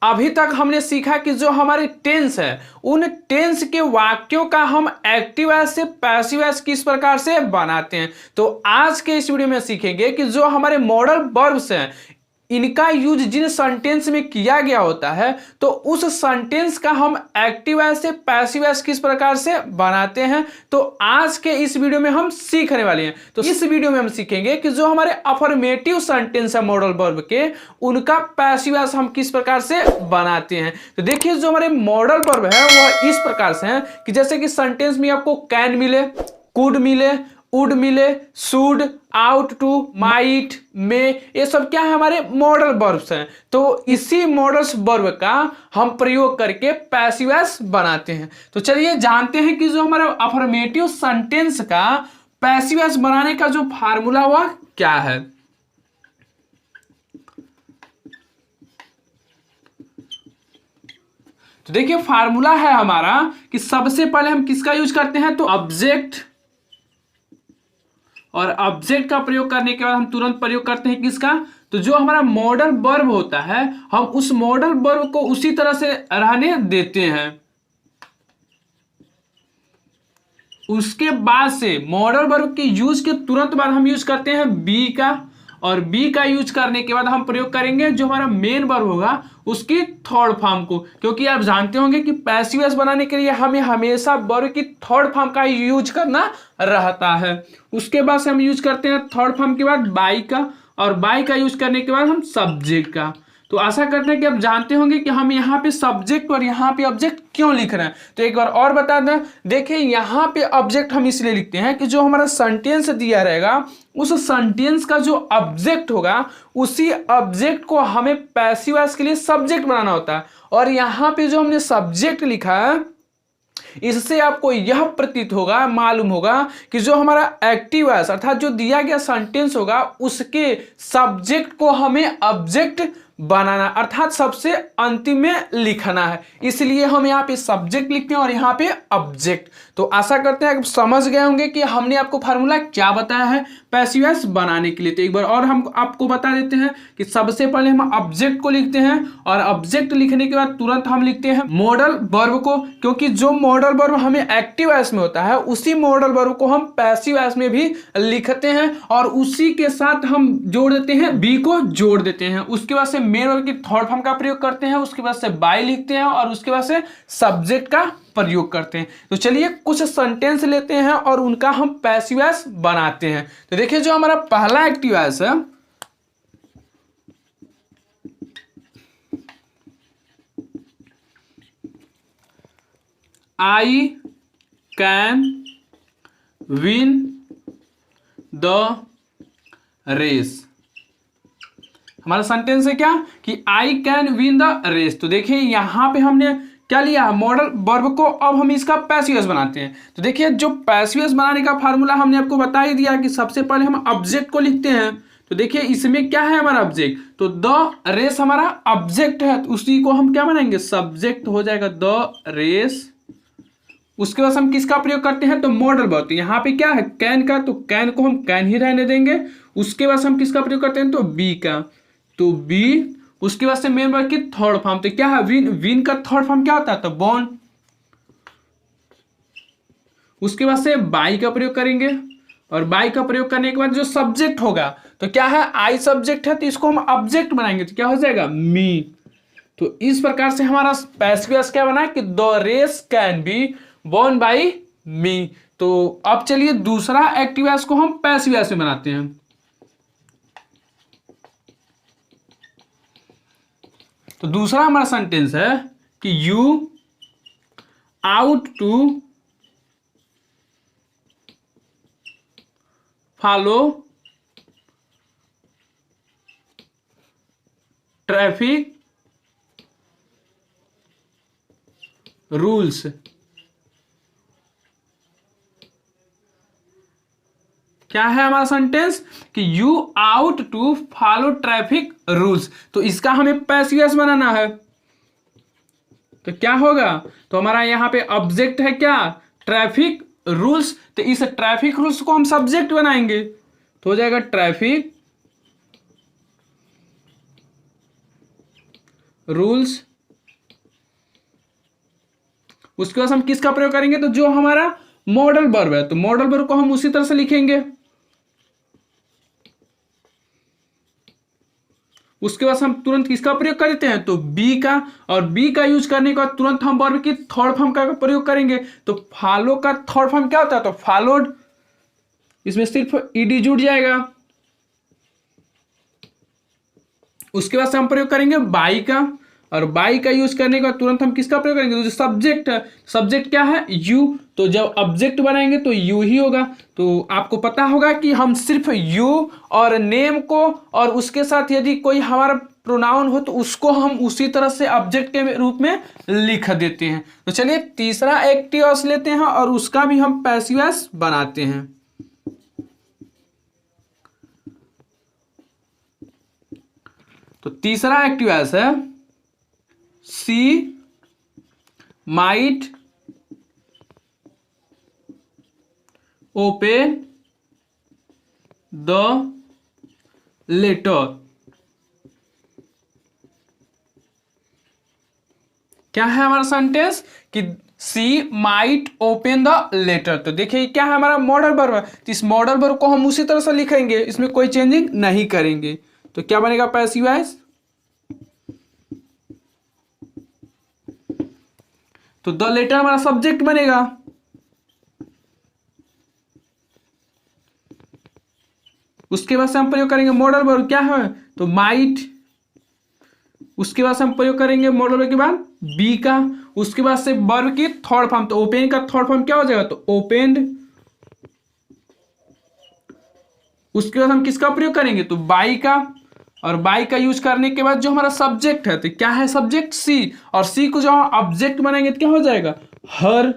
अभी तक हमने सीखा कि जो हमारे टेंस है उन टेंस के वाक्यों का हम एक्टिव वॉइस से पैसिव वॉइस किस प्रकार से बनाते हैं। तो आज के इस वीडियो में सीखेंगे कि जो हमारे मॉडल वर्ब्स हैं इनका यूज जिन सेंटेंस में किया गया होता है तो उस सेंटेंस का हम एक्टिव वॉइस से पैसिव वॉइस किस प्रकार से बनाते हैं। तो आज के इस वीडियो में हम सीखने वाले हैं। तो इस वीडियो में हम सीखेंगे कि जो हमारे अफर्मेटिव सेंटेंस है मॉडल वर्ब के उनका पैसिव वॉइस हम किस प्रकार से बनाते हैं। तो देखिए जो हमारे मॉडल वर्ब है वह इस प्रकार से है कि जैसे कि सेंटेंस में आपको कैन मिले, कुड मिले, वुड मिले, शुड, आउट टू, माइट, मे, ये सब क्या है हमारे मॉडल वर्ब्स हैं। तो इसी मॉडल्स वर्ब का हम प्रयोग करके पैसिव वॉइस बनाते हैं। तो चलिए जानते हैं कि जो हमारा अफर्मेटिव सेंटेंस का पैसिव वॉइस बनाने का जो फार्मूला वह क्या है। तो देखिए फार्मूला है हमारा कि सबसे पहले हम किसका यूज करते हैं, तो ऑब्जेक्ट, और ऑब्जेक्ट का प्रयोग करने के बाद हम तुरंत प्रयोग करते हैं किसका, तो जो हमारा मॉडल वर्ब होता है हम उस मॉडल वर्ब को उसी तरह से रहने देते हैं। उसके बाद से मॉडल वर्ब के यूज के तुरंत बाद हम यूज करते हैं बी का, और बी का यूज करने के बाद हम प्रयोग करेंगे जो हमारा मेन वर्ब होगा उसकी थर्ड फॉर्म को, क्योंकि आप जानते होंगे कि पैसिव वॉइस बनाने के लिए हमें हमेशा वर्ब की थर्ड फॉर्म का यूज करना रहता है। उसके बाद से हम यूज करते हैं थर्ड फॉर्म के बाद बाई का, और बाई का यूज करने के बाद हम सब्जेक्ट का। तो आशा करते हैं कि आप जानते होंगे कि हम यहाँ पे सब्जेक्ट और यहाँ पे ऑब्जेक्ट क्यों लिख रहे हैं। तो एक बार और बता दें, देखिए यहाँ पे ऑब्जेक्ट हम इसलिए लिखते हैं कि जो हमारा सेंटेंस दिया रहेगा उस सेंटेंस का जो ऑब्जेक्ट होगा उसी ऑब्जेक्ट को हमें पैसिव वॉइस के लिए सब्जेक्ट बनाना होता है। और यहाँ पे जो हमने सब्जेक्ट लिखा है इससे आपको यह प्रतीत होगा, मालूम होगा कि जो हमारा एक्टिव वॉइस अर्थात जो दिया गया सेंटेंस होगा उसके सब्जेक्ट को हमें ऑब्जेक्ट बनाना अर्थात सबसे अंतिम में लिखना है, इसलिए हम यहाँ पे सब्जेक्ट लिखते हैं और यहाँ पे ऑब्जेक्ट। तो आशा करते हैं आप समझ गए होंगे कि हमने आपको फार्मूला क्या बताया है पैसिव वॉइस बनाने के लिए। तो एक बार और हम आपको बता देते हैं कि सबसे पहले हम ऑब्जेक्ट को लिखते हैं और ऑब्जेक्ट लिखने के बाद तुरंत हम लिखते हैं मॉडल वर्ब को, क्योंकि जो मॉडल वर्ब हमें एक्टिव वॉइस में होता है उसी मॉडल वर्ब को हम पैसिव वॉइस में भी लिखते हैं और उसी के साथ हम जोड़ देते हैं बी को जोड़ देते हैं। उसके बाद से मेन वर्ब की थर्ड फॉर्म का प्रयोग करते हैं, उसके बाद से बाय लिखते हैं और उसके बाद से सब्जेक्ट का प्रयोग करते हैं। तो चलिए कुछ सेंटेंस लेते हैं और उनका हम पैसिव वॉइस बनाते हैं। तो देखिए जो हमारा पहला एक्टिव वॉइस है I can win the race. हमारा सेंटेंस है क्या कि I can win the race. तो देखिए यहां पे हमने क्या लिया मॉडल वर्ब को, अब हम इसका पैसिव वॉइस बनाते हैं। तो देखिए जो पैसिव वॉइस बनाने का फार्मूला हमने आपको बता ही दिया कि सबसे पहले हम ऑब्जेक्ट को लिखते हैं। तो देखिए इसमें क्या है हमारा ऑब्जेक्ट, तो द रेस हमारा ऑब्जेक्ट है, तो उसी को हम क्या बनाएंगे सब्जेक्ट हो जाएगा द रेस। उसके बाद हम किसका प्रयोग करते हैं तो मॉडल वर्ब। यहाँ पे क्या है कैन का, तो कैन को हम कैन ही रहने देंगे। उसके बाद हम किसका प्रयोग करते हैं तो बी का, तो बी। उसके बाद से मेन वर्ब की थर्ड फॉर्म, तो क्या है विन, विन का थर्ड फॉर्म क्या होता है तो बॉर्न। उसके बाद से बाई का प्रयोग करेंगे और बाई का प्रयोग करने के बाद जो सब्जेक्ट होगा तो क्या है आई सब्जेक्ट है, तो इसको हम ऑब्जेक्ट बनाएंगे तो क्या हो जाएगा मी। तो इस प्रकार से हमारा पैसिव वॉइस क्या बना कि the rest can be borne by me. तो अब चलिए दूसरा एक्टिव वॉइस को हम पैसिव वॉइस में बनाते हैं। तो दूसरा हमारा सेंटेंस है कि you ought to follow traffic rules. क्या है हमारा सेंटेंस कि you ought to follow traffic rules. तो इसका हमें पैसिव वॉइस बनाना है। तो क्या होगा तो हमारा यहाँ पे ऑब्जेक्ट है क्या ट्रैफिक रूल्स, तो इस ट्रैफिक रूल्स को हम सब्जेक्ट बनाएंगे तो हो जाएगा ट्रैफिक रूल्स उसके बाद हम किसका प्रयोग करेंगे, तो जो हमारा मॉडल वर्ब है, तो मॉडल वर्ब को हम उसी तरह से लिखेंगे। उसके बाद हम तुरंत किसका प्रयोग करते हैं, तो बी का, और बी का यूज करने के बाद तुरंत हम वर्ब की थर्ड फॉर्म का प्रयोग करेंगे। तो फॉलो का थर्ड फॉर्म क्या होता है, तो फॉलोड, इसमें सिर्फ ईडी जुड़ जाएगा। उसके बाद से हम प्रयोग करेंगे बाई का, और बाई का यूज करने के बाद तुरंत हम किसका प्रयोग करेंगे, तो जो सब्जेक्ट है, सब्जेक्ट क्या है, यू, तो जब ऑब्जेक्ट बनाएंगे तो यू ही होगा। तो आपको पता होगा कि हम सिर्फ यू और नेम को, और उसके साथ यदि कोई हमारा प्रोनाउन हो तो उसको हम उसी तरह से ऑब्जेक्ट के रूप में लिख देते हैं। तो चलिए तीसरा एक्टिव वॉइस लेते हैं और उसका भी हम पैसिव वॉइस बनाते हैं। तो तीसरा एक्टिव वॉइस है सी माइट ओपन द लेटर। क्या है हमारा सेंटेंस कि सी माइट ओपन द लेटर। तो देखिए क्या है, हमारा मॉडल वर्ब है, तो इस मॉडल वर्ब को हम उसी तरह से लिखेंगे, इसमें कोई चेंजिंग नहीं करेंगे। तो क्या बनेगा, पैसिव वॉइस। तो द लेटर हमारा सब्जेक्ट बनेगा। उसके बाद से हम प्रयोग करेंगे मॉडल वर्ब, क्या है, तो माइट। उसके बाद से हम प्रयोग करेंगे मॉडल वर्ब के बाद बी का। उसके बाद से वर्ब की थर्ड फॉर्म, तो ओपन का थर्ड फॉर्म क्या हो जाएगा, तो ओपेंड। उसके बाद हम किसका प्रयोग करेंगे, तो बाई का, और बाई का यूज करने के बाद जो हमारा सब्जेक्ट है, तो क्या है सब्जेक्ट, सी, और सी को जो हम ऑब्जेक्ट बनाएंगे तो क्या हो जाएगा, हर,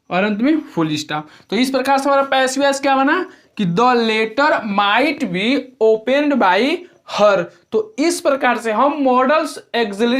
और अंत में फुल स्टॉप। तो इस प्रकार से हमारा पैसिव वॉइस क्या बना कि the letter might be opened by her. तो इस प्रकार से हम मॉडल्स एक्सिलरी